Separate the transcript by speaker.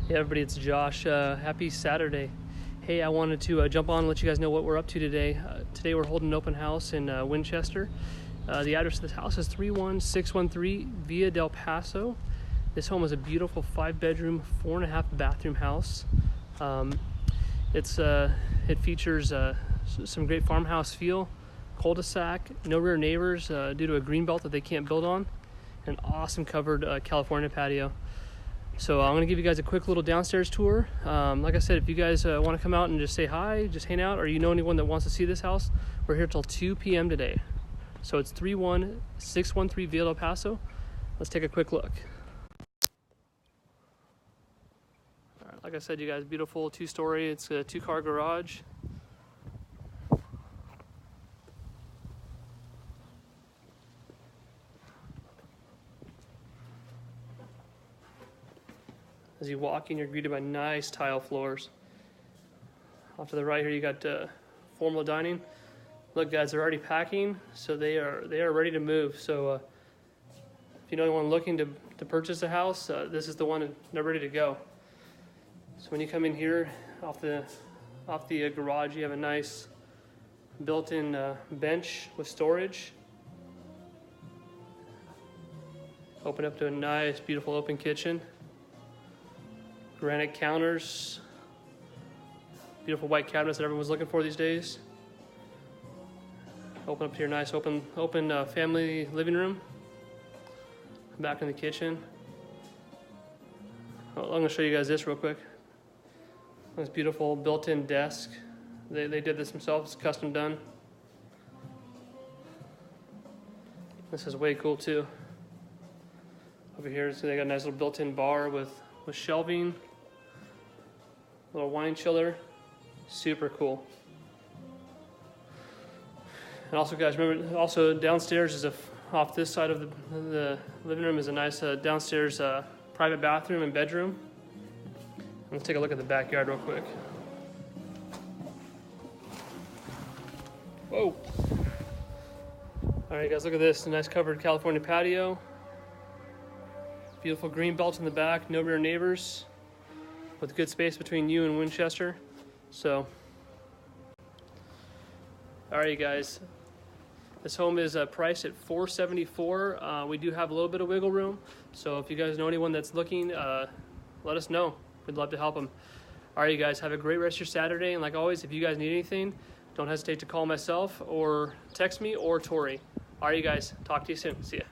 Speaker 1: Hey everybody, it's Josh. Happy Saturday. Hey, I wanted to jump on and let you guys know what we're up to today. Today we're holding an open house in Winchester. The address of this house is 31613 Via Del Paso. This home is a beautiful 5-bedroom, 4.5 bathroom house. It features some great farmhouse feel, cul-de-sac, no rear neighbors due to a green belt that they can't build on, and an awesome covered California patio. So I'm going to give you guys a quick little downstairs tour. Like I said, if you guys want to come out and just say hi, just hang out, or you know anyone that wants to see this house, we're here till 2 p.m. today. So it's 31613 Via Del Paso. Let's take a quick look. All right, like I said, you guys, beautiful 2-story. It's a 2-car garage. As you walk in, you're greeted by nice tile floors. Off to the right here, you got formal dining. Look, guys, they're already packing, so they are ready to move. So if you know anyone looking to purchase a house, this is the one, they're ready to go. So when you come in here, off the garage, you have a nice built-in bench with storage. Open up to a nice, beautiful open kitchen. Granite counters, beautiful white cabinets that everyone's looking for these days. Open up to your nice open family living room. Back in the kitchen. I'm going to show you guys this real quick. This beautiful built-in desk. They did this themselves, it's custom done. This is way cool too. Over here, so they got a nice little built-in bar with shelving. Little wine chiller, super cool. And also, guys, remember, also downstairs is off this side of the living room is a nice downstairs private bathroom and bedroom. Let's take a look at the backyard real quick. Whoa! All right, guys, look at this. A nice covered California patio. Beautiful green belt in the back, no rear neighbors, with good space between you and Winchester. So, all right, guys, this home is priced at $474,000. We do have a little bit of wiggle room, so if you guys know anyone that's looking, let us know. We'd love to help them. All right, you guys, have a great rest of your Saturday, and like always, if you guys need anything, don't hesitate to call myself or text me or Tori. All right, you guys, talk to you soon. See ya.